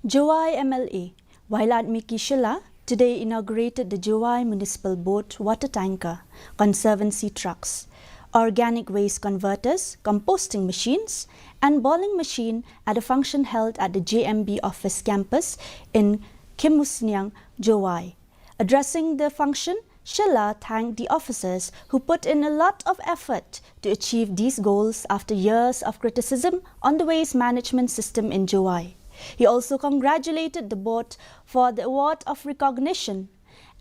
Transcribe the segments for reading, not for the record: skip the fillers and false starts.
Jowai MLA, Wailat Miki Shilla, today inaugurated the Jowai Municipal Boat water tanker, Conservancy trucks, organic waste converters, composting machines, and boiling machine at a function held at the JMB office campus in Kimusniang, Jowai. Addressing the function, Shilla thanked the officers who put in a lot of effort to achieve these goals after years of criticism on the waste management system in Jowai. He also congratulated the board for the award of recognition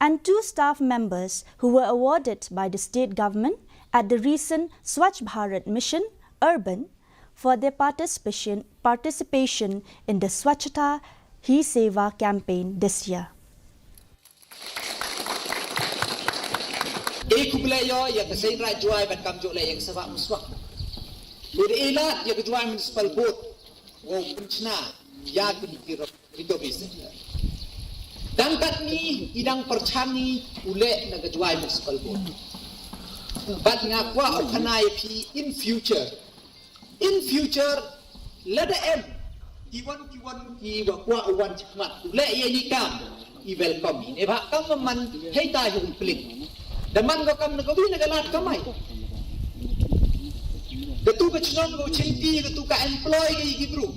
and 2 staff members who were awarded by the state government at the recent Swachh Bharat Mission Urban for their participation in the Swachhata Hi Seva campaign this year. Ikuplayo yang kasih Jowai ban kamjo le yang sabak muswak. Luri ilat yang Jowai Municipal Board wong penchna ya kudikir itu bisa. Dangkat ni idang perchani ule na Jowai Municipal Board. Bat ngakwa kanai pi in future lada em kiwan ki wakwa uwan chakmat ule ye nikam I welcome ni ba kam man hei ta hu plik daman go kam nagobi nagalat kamay gatu ka chnon go chinti gatu ka employee gi gibru